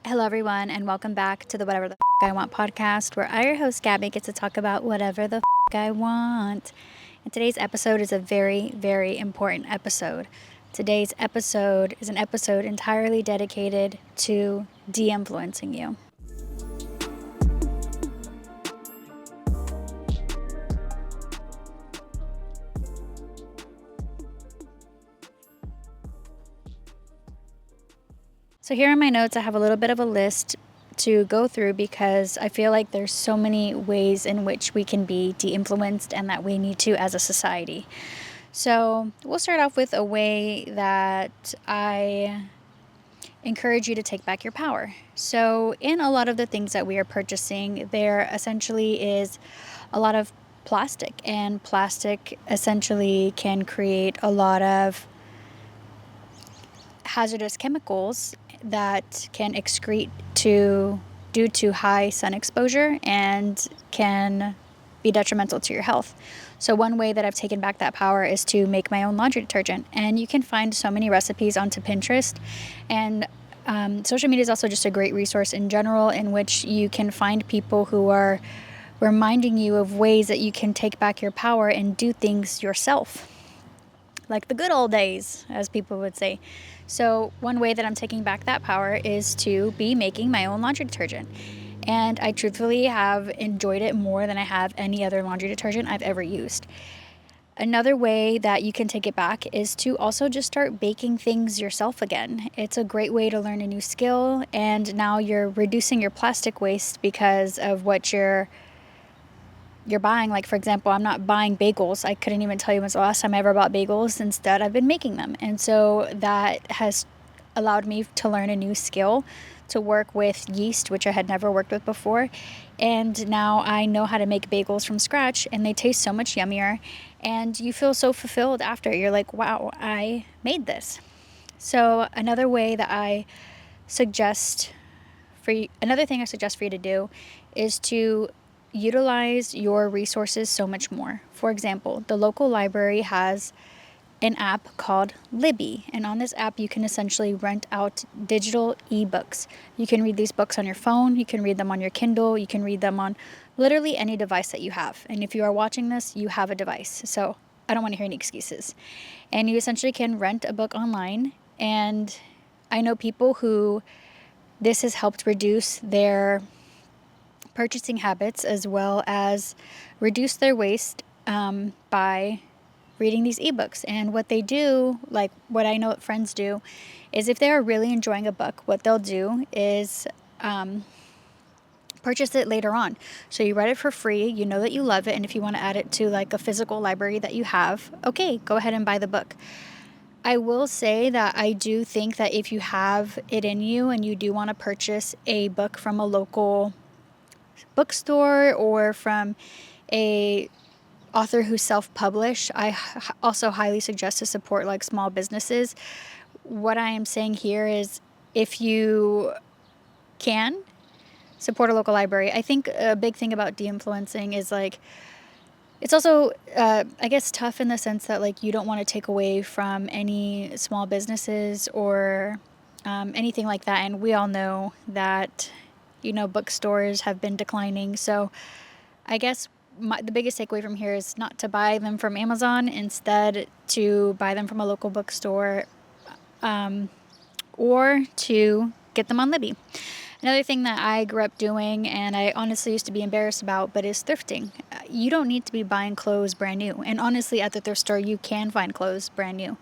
Hello, everyone, and welcome back to the Whatever the I Want podcast, where I, your host, Gabby, get to talk about whatever the I want. And today's episode is a very, very important episode. Today's episode is an episode entirely dedicated to de-influencing you. So here in my notes, I have a little bit of a list to go through because I feel like there's so many ways in which we can be de-influenced and that we need to as a society. So we'll start off with a way that I encourage you to take back your power. So in a lot of the things that we are purchasing, there essentially is a lot of plastic, and plastic essentially can create a lot of hazardous chemicals that can excrete due to high sun exposure and can be detrimental to your health. So one way that I've taken back that power is to make my own laundry detergent, and you can find so many recipes onto Pinterest, and social media is also just a great resource in general in which you can find people who are reminding you of ways that you can take back your power and do things yourself, like the good old days, as people would say. So one way that I'm taking back that power is to be making my own laundry detergent. And I truthfully have enjoyed it more than I have any other laundry detergent I've ever used. Another way that you can take it back is to also just start baking things yourself again. It's a great way to learn a new skill, and now you're reducing your plastic waste because of what you're buying. Like, for example, I'm not buying bagels. I couldn't even tell you when's the last time I ever bought bagels. Instead, I've been making them. And so that has allowed me to learn a new skill, to work with yeast, which I had never worked with before. And now I know how to make bagels from scratch, and they taste so much yummier. And you feel so fulfilled after. You're like, wow, I made this. So another way that another thing I suggest for you to do is to utilize your resources so much more. For example, the local library has an app called Libby, and on this app you can essentially rent out digital ebooks. You can read these books on your phone, you can read them on your Kindle, you can read them on literally any device that you have. And if you are watching this, you have a device, so I don't want to hear any excuses. And you essentially can rent a book online, and I know people who this has helped reduce their purchasing habits as well as reduce their waste by reading these ebooks. And what they do, like what I know what friends do, is if they're really enjoying a book, what they'll do is purchase it later on. So you read it for free, you know that you love it, and if you want to add it to like a physical library that you have, okay, go ahead and buy the book. I will say that I do think that if you have it in you and you do want to purchase a book from a local bookstore or from a author who's self-published, I also highly suggest to support like small businesses. What I am saying here is if you can support a local library. I think a big thing about de-influencing is like it's also I guess tough in the sense that like you don't want to take away from any small businesses or anything like that, and we all know that bookstores have been declining. So I guess the biggest takeaway from here is not to buy them from Amazon, instead to buy them from a local bookstore or to get them on Libby. Another thing that I grew up doing and I honestly used to be embarrassed about, but is thrifting. You don't need to be buying clothes brand new. And honestly, at the thrift store, you can find clothes brand new.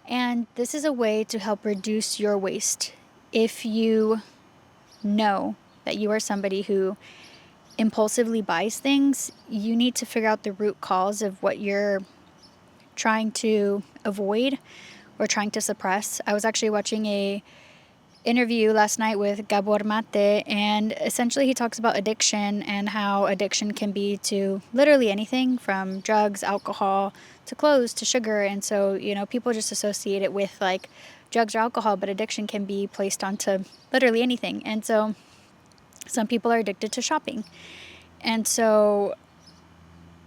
And this is a way to help reduce your waste. If you know that you are somebody who impulsively buys things, you need to figure out the root cause of what you're trying to avoid or trying to suppress. I was actually watching a interview last night with Gabor Mate, and essentially he talks about addiction and how addiction can be to literally anything from drugs, alcohol, to clothes, to sugar. And so, people just associate it with like drugs or alcohol, but addiction can be placed onto literally anything. And so some people are addicted to shopping. And so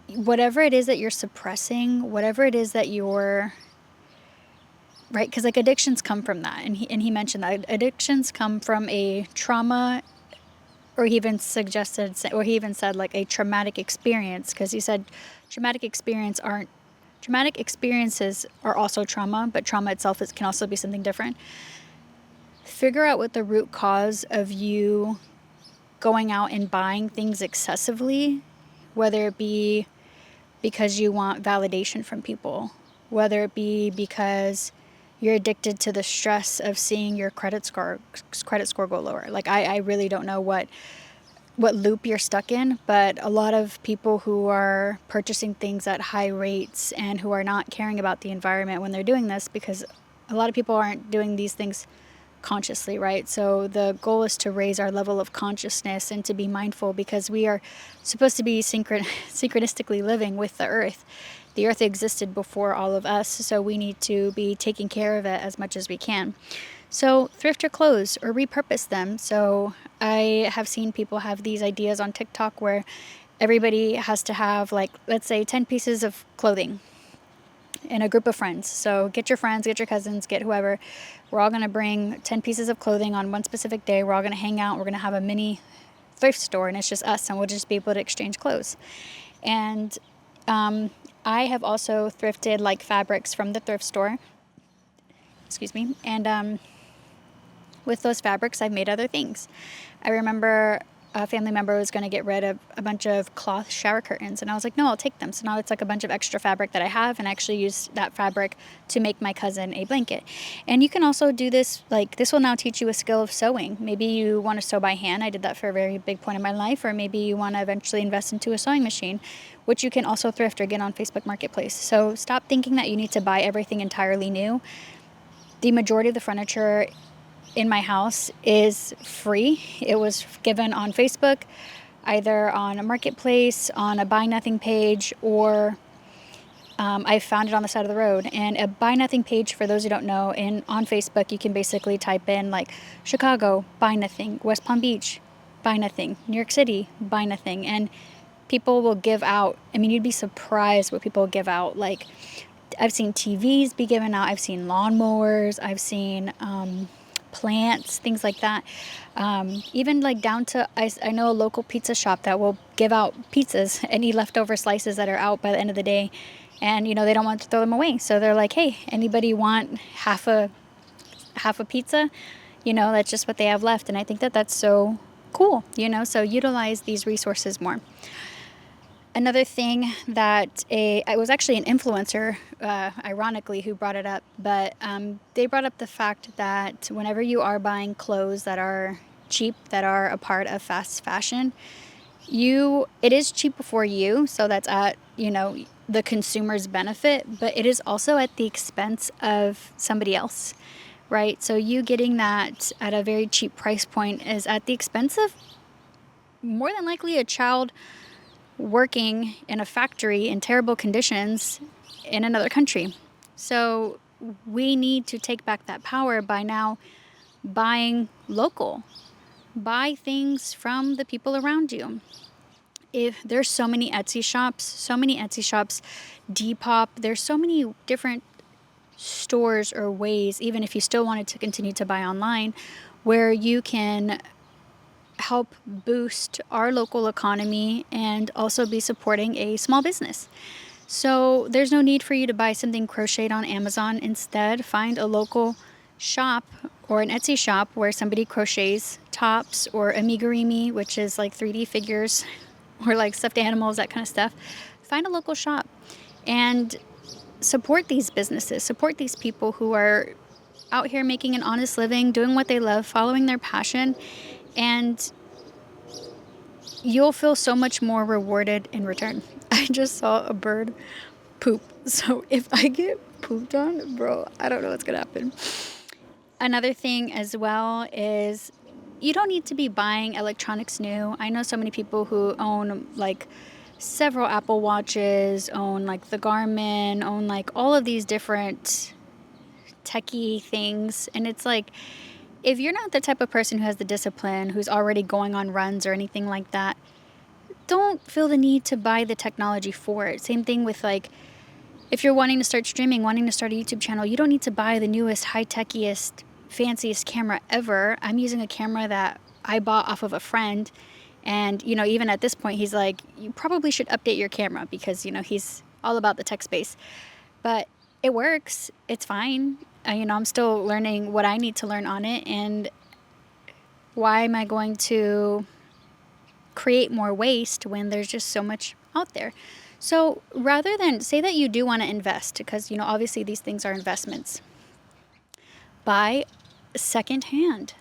whatever it is that you're suppressing, whatever it is that you're right? Because like addictions come from that, and he mentioned that addictions come from a trauma, or he even said like a traumatic experience, because he said traumatic experiences are also trauma, but trauma itself can also be something different. Figure out what the root cause of you going out and buying things excessively, whether it be because you want validation from people, whether it be because you're addicted to the stress of seeing your credit score go lower. Like I really don't know what loop you're stuck in, but a lot of people who are purchasing things at high rates and who are not caring about the environment when they're doing this, because a lot of people aren't doing these things consciously, right? So the goal is to raise our level of consciousness and to be mindful, because we are supposed to be synchronistically living with the earth. The earth existed before all of us, so we need to be taking care of it as much as we can. So thrift your clothes or repurpose them. So I have seen people have these ideas on TikTok where everybody has to have, like, let's say 10 pieces of clothing in a group of friends. So get your friends, get your cousins, get whoever. We're all going to bring 10 pieces of clothing on one specific day. We're all going to hang out. We're going to have a mini thrift store, and it's just us, and we'll just be able to exchange clothes. And I have also thrifted like fabrics from the thrift store. Excuse me. And with those fabrics, I've made other things. I remember a family member was going to get rid of a bunch of cloth shower curtains, and I was like, no, I'll take them. So now it's like a bunch of extra fabric that I have, and I actually use that fabric to make my cousin a blanket. And you can also do this, like, this will now teach you a skill of sewing. Maybe you want to sew by hand. I did that for a very big point in my life. Or maybe you want to eventually invest into a sewing machine, which you can also thrift or get on Facebook Marketplace. So stop thinking that you need to buy everything entirely new. The majority of the furniture in my house is free. It was given on Facebook, either on a marketplace, on a buy nothing page, or I found it on the side of the road. And a buy nothing page, for those who don't know, on Facebook, you can basically type in like Chicago, buy nothing, West Palm Beach, buy nothing, New York City, buy nothing. And people will give out, I mean, you'd be surprised what people give out. Like, I've seen TVs be given out, I've seen lawnmowers, I've seen plants, things like that. Even like down to, I know a local pizza shop that will give out pizzas, any leftover slices that are out by the end of the day. And, they don't want to throw them away. So they're like, hey, anybody want half a pizza? That's just what they have left. And I think that that's so cool, so utilize these resources more. Another thing that it was actually an influencer, ironically, who brought it up, but they brought up the fact that whenever you are buying clothes that are cheap, that are a part of fast fashion, it is cheap for you, so that's at, the consumer's benefit, but it is also at the expense of somebody else, right? So you getting that at a very cheap price point is at the expense of more than likely a child working in a factory in terrible conditions in another country. So we need to take back that power by now buying local. Buy things from the people around you. If there's so many Etsy shops, Depop, there's so many different stores or ways, even if you still wanted to continue to buy online, where you can help boost our local economy and also be supporting a small business. So there's no need for you to buy something crocheted on Amazon. Instead, find a local shop or an Etsy shop where somebody crochets tops, or amigurumi, which is like 3D figures or like stuffed animals, that kind of stuff. Find a local shop and support these businesses, support these people who are out here making an honest living, doing what they love, following their passion, and you'll feel so much more rewarded in return. I just saw a bird poop. So if I get pooped on, bro, I don't know what's going to happen. Another thing as well is you don't need to be buying electronics new. I know so many people who own like several Apple Watches, own like the Garmin, own like all of these different techie things. And it's like, if you're not the type of person who has the discipline, who's already going on runs or anything like that, don't feel the need to buy the technology for it. Same thing with like If you're wanting to start streaming, wanting to start a YouTube channel, you don't need to buy the newest, high-techiest, fanciest camera ever. I'm using a camera that I bought off of a friend. And, even at this point, he's like, you probably should update your camera because, he's all about the tech space. But it works. It's fine. I'm still learning what I need to learn on it. And why am I going to create more waste when there's just so much out there? So rather than say that you do want to invest, because, obviously these things are investments, buy secondhand.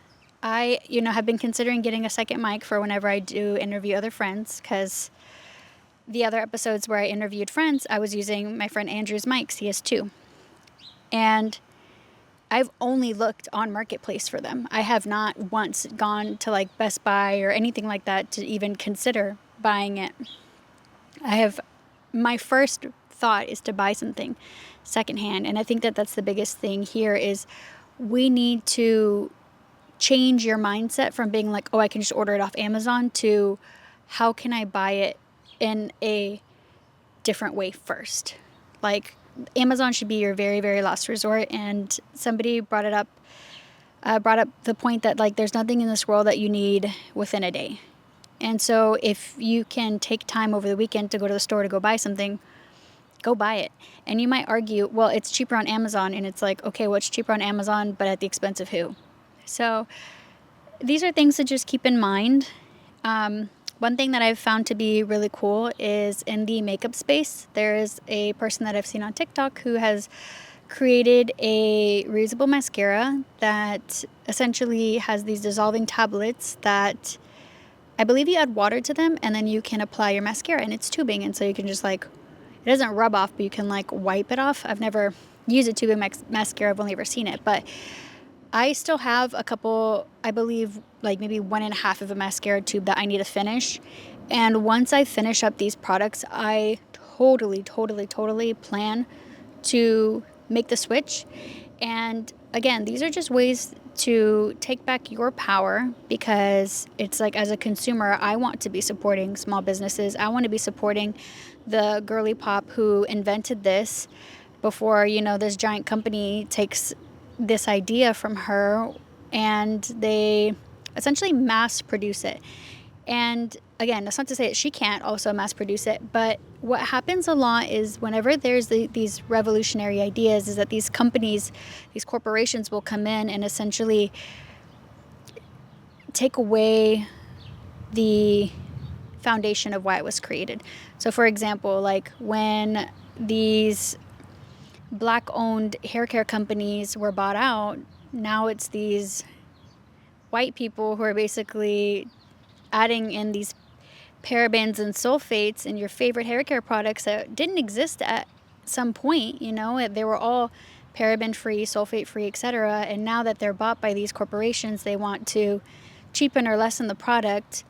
I, have been considering getting a second mic for whenever I do interview other friends, because the other episodes where I interviewed friends, I was using my friend Andrew's mics. He has two. And I've only looked on Marketplace for them. I have not once gone to like Best Buy or anything like that to even consider buying it. My first thought is to buy something secondhand. And I think that that's the biggest thing here is we need to change your mindset from being like, oh, I can just order it off Amazon to how can I buy it in a different way first? Like Amazon should be your very, very last resort. And somebody brought up the point that like there's nothing in this world that you need within a day. And so if you can take time over the weekend to go to the store to go buy something, go buy it. And you might argue, well, it's cheaper on Amazon. And it's like, okay, well, it's cheaper on Amazon, but at the expense of who? So these are things to just keep in mind. One thing that I've found to be really cool is in the makeup space, there is a person that I've seen on TikTok who has created a reusable mascara that essentially has these dissolving tablets that I believe you add water to them and then you can apply your mascara, and it's tubing, and so you can just like, it doesn't rub off, but you can like wipe it off. I've never used a tubing mascara. I've only ever seen it, but I still have a couple, I believe like maybe 1.5 of a mascara tube that I need to finish. And once I finish up these products, I totally plan to make the switch. And again, these are just ways to take back your power, because it's like as a consumer, I want to be supporting small businesses. I want to be supporting the girly pop who invented this before, this giant company takes this idea from her and they essentially mass produce it. And again, that's not to say that she can't also mass produce it, but what happens a lot is whenever there's these revolutionary ideas is that these companies, these corporations will come in and essentially take away the foundation of why it was created. So for example, like when these Black-owned hair care companies were bought out, now it's these white people who are basically adding in these parabens and sulfates in your favorite hair care products that didn't exist at some point. They were all paraben-free, sulfate-free, etc. And now that they're bought by these corporations, they want to cheapen or lessen the product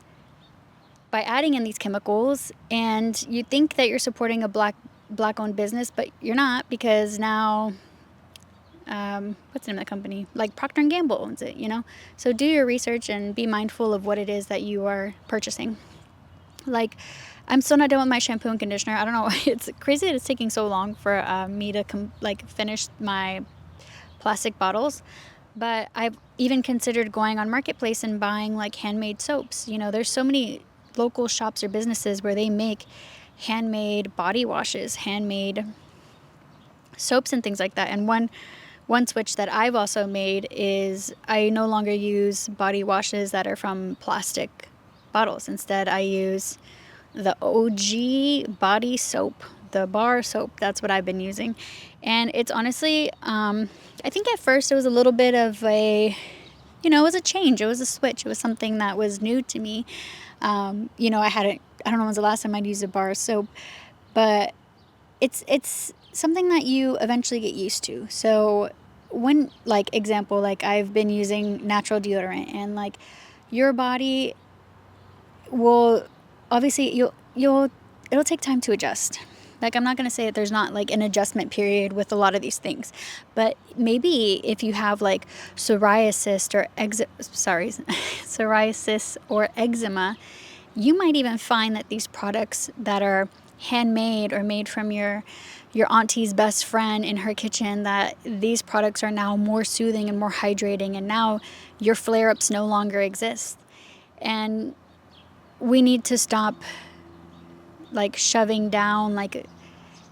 by adding in these chemicals. And you think that you're supporting a black-owned business, but you're not, because now what's the name of the company? Like Procter & Gamble owns it, So do your research and be mindful of what it is that you are purchasing. Like, I'm still not done with my shampoo and conditioner. I don't know. It's crazy that it's taking so long for me to finish my plastic bottles. But I've even considered going on Marketplace and buying like handmade soaps. There's so many local shops or businesses where they make handmade body washes, handmade soaps and things like that. And one switch that I've also made is I no longer use body washes that are from plastic bottles. Instead, I use the OG body soap, the bar soap. That's what I've been using. And it's honestly, I think at first it was a little bit of it was a change. It was a switch. It was something that was new to me. I don't know when was the last time I'd used a bar soap, but it's something that you eventually get used to. So when, like, example, like I've been using natural deodorant, and like your body will obviously it'll take time to adjust. Like, I'm not going to say that there's not like an adjustment period with a lot of these things, but maybe if you have like psoriasis or eczema, you might even find that these products that are handmade or made from your auntie's best friend in her kitchen, that these products are now more soothing and more hydrating, and now your flare-ups no longer exist. And we need to stop like shoving down like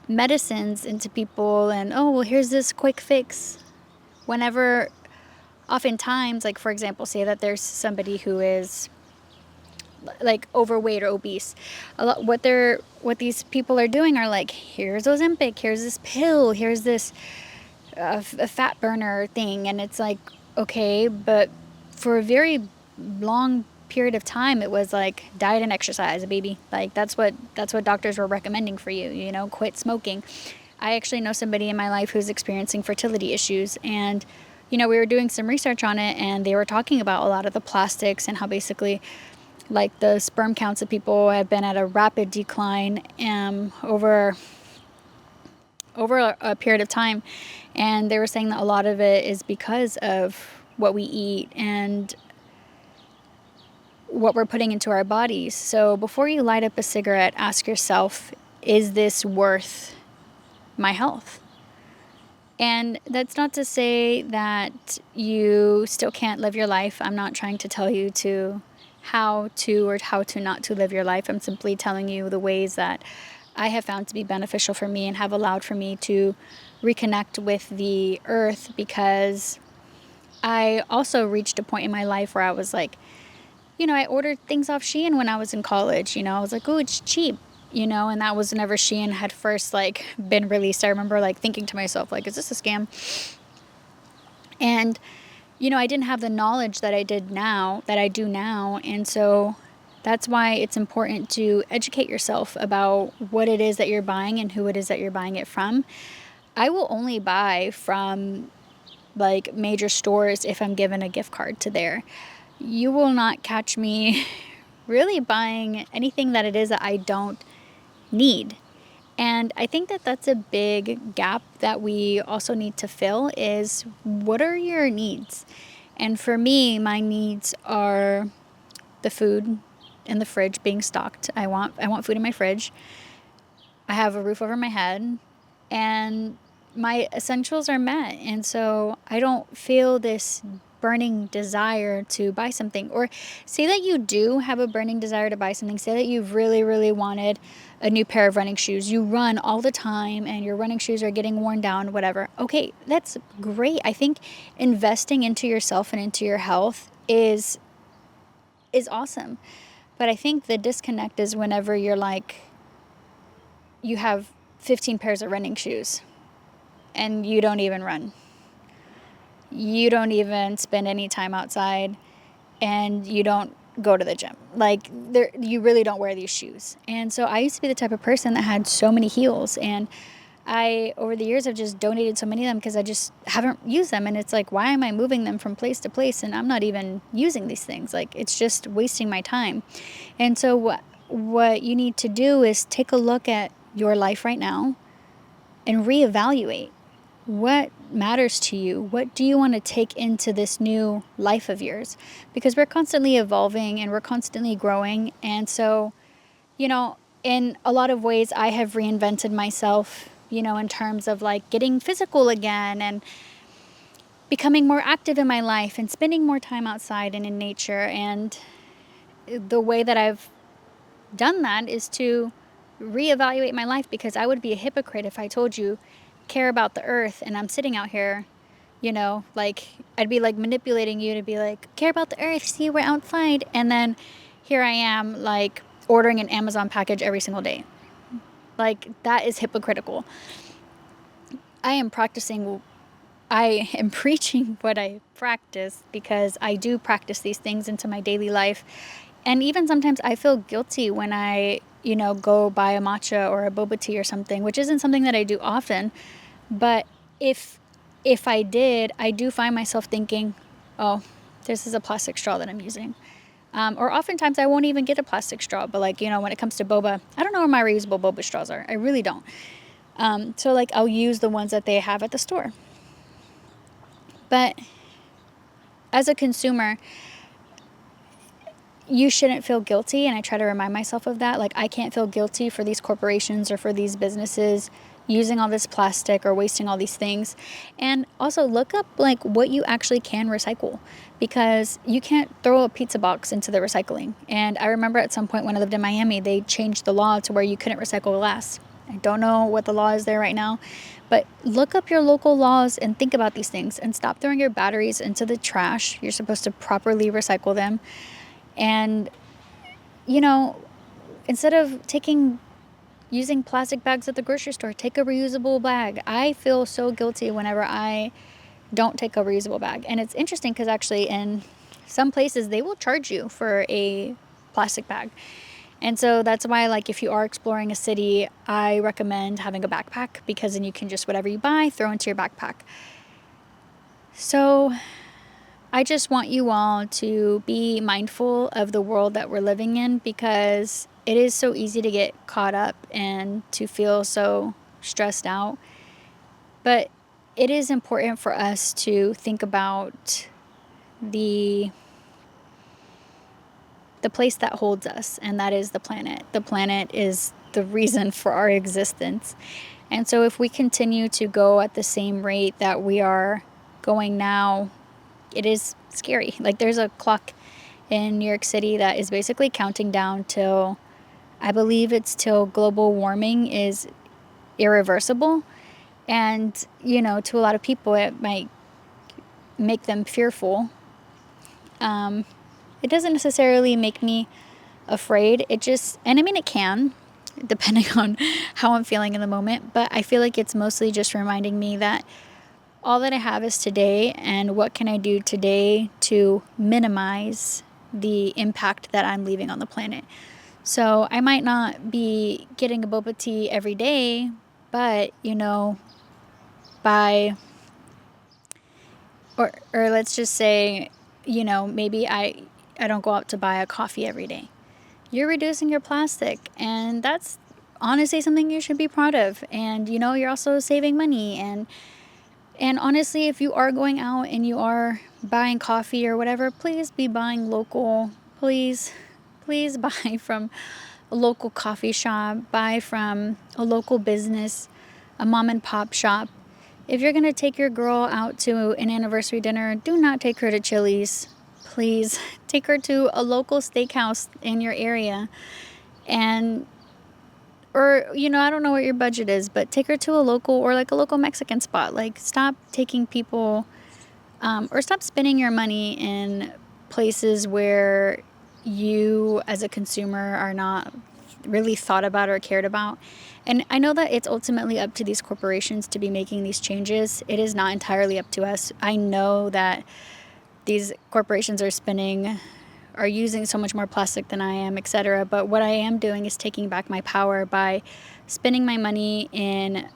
medicines into people and, oh, well, here's this quick fix. Whenever, oftentimes, like for example, say that there's somebody who is like overweight or obese. What these people are doing are like, here's Ozempic, here's this pill, here's this a fat burner thing, and it's like, okay, but for a very long period of time it was like diet and exercise, baby. Like that's what doctors were recommending for you, you know, quit smoking. I actually know somebody in my life who's experiencing fertility issues, and you know, we were doing some research on it, and they were talking about a lot of the plastics and how basically like the sperm counts of people have been at a rapid decline over a period of time. And they were saying that a lot of it is because of what we eat and what we're putting into our bodies. So before you light up a cigarette, ask yourself, is this worth my health? And that's not to say that you still can't live your life. I'm not trying to tell you to how to or how to not to live your life. I'm simply telling you the ways that I have found to be beneficial for me and have allowed for me to reconnect with the earth, because I also reached a point in my life where I was like, you know, I ordered things off Shein when I was in college. You know, I was like, oh, it's cheap, you know, and that was whenever Shein had first like been released. I remember like thinking to myself, like, is this a scam? And you know, I didn't have the knowledge that I do now. And so that's why it's important to educate yourself about what it is that you're buying and who it is that you're buying it from. I will only buy from like major stores if I'm given a gift card to there. You will not catch me really buying anything that it is that I don't need. And I think that that's a big gap that we also need to fill, is what are your needs? And for me, my needs are the food in the fridge being stocked. I want food in my fridge. I have a roof over my head, and my essentials are met. And so I don't feel this burning desire to buy something. Or say that you do have a burning desire to buy something. Say that you've really, really wanted a new pair of running shoes. You run all the time and your running shoes are getting worn down, whatever. Okay, that's great. I think investing into yourself and into your health is awesome. But I think the disconnect is whenever you're like, you have 15 pairs of running shoes and you don't even run. You don't even spend any time outside, and you don't go to the gym. Like, you really don't wear these shoes. And so I used to be the type of person that had so many heels, and I, over the years, have just donated so many of them because I just haven't used them. And it's like, why am I moving them from place to place and I'm not even using these things? Like, it's just wasting my time. And so what you need to do is take a look at your life right now and reevaluate. What matters to you? What do you want to take into this new life of yours? Because we're constantly evolving and we're constantly growing. And so, you know, in a lot of ways, I have reinvented myself, you know, in terms of like getting physical again and becoming more active in my life and spending more time outside and in nature. And the way that I've done that is to reevaluate my life, because I would be a hypocrite if I told you care about the earth and I'm sitting out here, you know, like I'd be like manipulating you to be like, care about the earth, see, we're outside, and then here I am like ordering an Amazon package every single day. Like, that is hypocritical. I am preaching what I practice, because I do practice these things into my daily life. And even sometimes I feel guilty when I, you know, go buy a matcha or a boba tea or something, which isn't something that I do often. But if I did, I do find myself thinking, oh, this is a plastic straw that I'm using. Or oftentimes I won't even get a plastic straw. But like, you know, when it comes to boba, I don't know where my reusable boba straws are. I really don't. So like I'll use the ones that they have at the store. But as a consumer, you shouldn't feel guilty, and I try to remind myself of that. Like, I can't feel guilty for these corporations or for these businesses using all this plastic or wasting all these things. And also look up like what you actually can recycle, because you can't throw a pizza box into the recycling. And I remember at some point when I lived in Miami, they changed the law to where you couldn't recycle glass. I don't know what the law is there right now, but look up your local laws and think about these things, and stop throwing your batteries into the trash. You're supposed to properly recycle them. And, you know, instead of using plastic bags at the grocery store, take a reusable bag. I feel so guilty whenever I don't take a reusable bag. And it's interesting because actually in some places they will charge you for a plastic bag. And so that's why, like, if you are exploring a city, I recommend having a backpack, because then you can just, whatever you buy, throw into your backpack. So I just want you all to be mindful of the world that we're living in, because it is so easy to get caught up and to feel so stressed out. But it is important for us to think about the place that holds us, and that is the planet. The planet is the reason for our existence. And so if we continue to go at the same rate that we are going now, it is scary. Like, there's a clock in New York City that is basically counting down till, I believe it's till global warming is irreversible. And, to a lot of people, it might make them fearful. It doesn't necessarily make me afraid. And I mean, it can, depending on how I'm feeling in the moment. But I feel like it's mostly just reminding me that all that I have is today, and what can I do today to minimize the impact that I'm leaving on the planet. So I might not be getting a boba tea every day, but, by, or let's just say, maybe I don't go out to buy a coffee every day. You're reducing your plastic, and that's honestly something you should be proud of. And, you're also saving money. And honestly, if you are going out and you are buying coffee or whatever, please be buying local. Please buy from a local coffee shop, buy from a local business, a mom and pop shop. If you're going to take your girl out to an anniversary dinner, do not take her to Chili's. Please take her to a local steakhouse in your area. Or, I don't know what your budget is, but take her to a local Mexican spot. Like, stop taking people, or stop spending your money in places where you as a consumer are not really thought about or cared about. And I know that it's ultimately up to these corporations to be making these changes. It is not entirely up to us. I know that these corporations are using so much more plastic than I am, etc. But what I am doing is taking back my power by spending my money in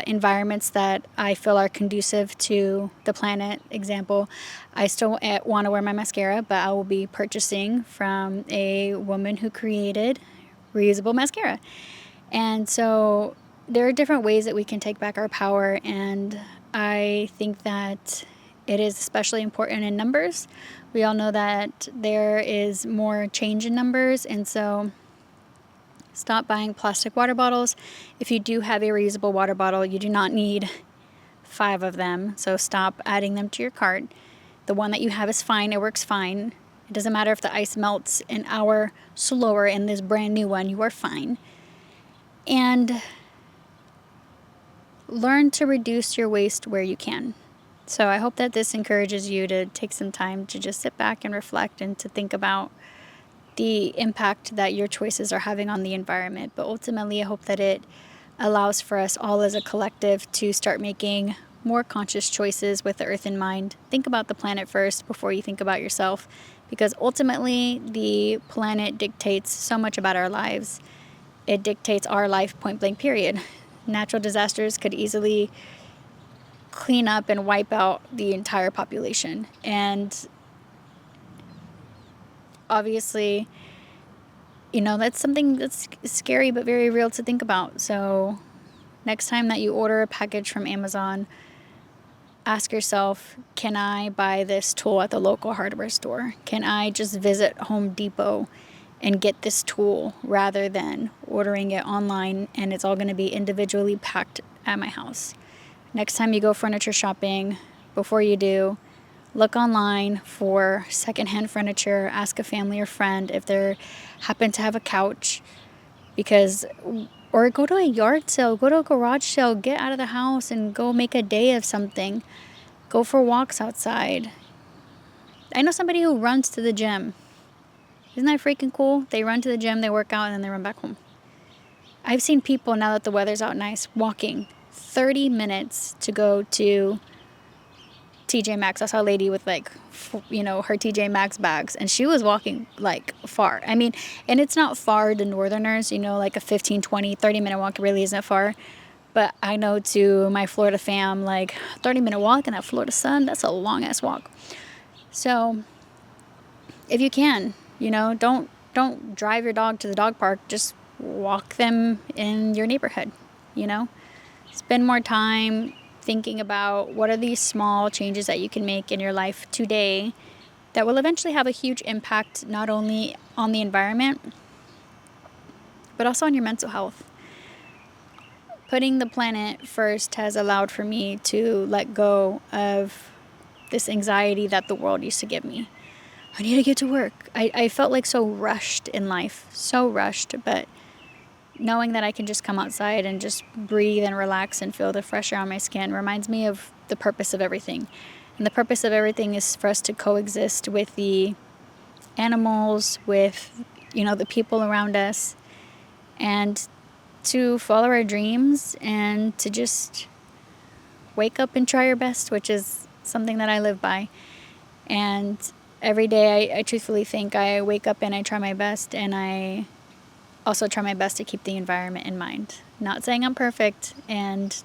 environments that I feel are conducive to the planet. Example, I still want to wear my mascara, but I will be purchasing from a woman who created reusable mascara. And so there are different ways that we can take back our power, and I think that it is especially important in numbers. We all know that there is more change in numbers, and so stop buying plastic water bottles. If you do have a reusable water bottle, you do not need 5 of them, so stop adding them to your cart. The one that you have is fine. It works fine. It doesn't matter if the ice melts an hour slower in this brand new one. You are fine. And learn to reduce your waste where you can. So I hope that this encourages you to take some time to just sit back and reflect, and to think about the impact that your choices are having on the environment. But ultimately, I hope that it allows for us all as a collective to start making more conscious choices with the earth in mind. Think about the planet first before you think about yourself, because ultimately the planet dictates so much about our lives. It dictates our life, point blank, period. Natural disasters could easily clean up and wipe out the entire population. And obviously, that's something that's scary but very real to think about. So next time that you order a package from Amazon, ask yourself, can I buy this tool at the local hardware store? Can I just visit Home Depot and get this tool rather than ordering it online and it's all going to be individually packed at my house? Next time you go furniture shopping, before you do, look online for secondhand furniture. Ask a family or friend if they happen to have a couch, because or go to a yard sale, go to a garage sale, get out of the house and go make a day of something. Go for walks outside. I know somebody who runs to the gym. Isn't that freaking cool? They run to the gym, they work out, and then they run back home. I've seen people, now that the weather's out nice, walking 30 minutes to go to TJ Maxx. I saw a lady with like, her TJ Maxx bags, and she was walking like far. I mean, and it's not far to Northerners, like a 15, 20, 30-minute walk really isn't far. But I know to my Florida fam, like 30-minute walk in that Florida sun, that's a long ass walk. So if you can, don't drive your dog to the dog park. Just walk them in your neighborhood, Spend more time thinking about what are these small changes that you can make in your life today that will eventually have a huge impact not only on the environment, but also on your mental health. Putting the planet first has allowed for me to let go of this anxiety that the world used to give me. I need to get to work. I felt like so rushed in life, so rushed, but knowing that I can just come outside and just breathe and relax and feel the fresh air on my skin reminds me of the purpose of everything. And the purpose of everything is for us to coexist with the animals, with, the people around us, and to follow our dreams and to just wake up and try our best, which is something that I live by. And every day I truthfully think I wake up and I try my best, and I also try my best to keep the environment in mind. Not saying I'm perfect, and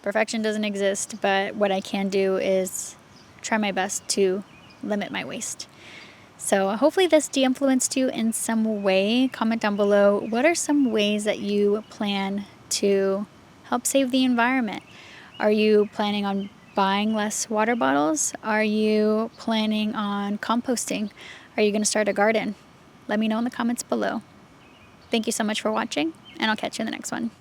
perfection doesn't exist, but what I can do is try my best to limit my waste. So hopefully this de-influenced you in some way. Comment down below, what are some ways that you plan to help save the environment? Are you planning on buying less water bottles? Are you planning on composting? Are you going to start a garden? Let me know in the comments below. Thank you so much for watching, and I'll catch you in the next one.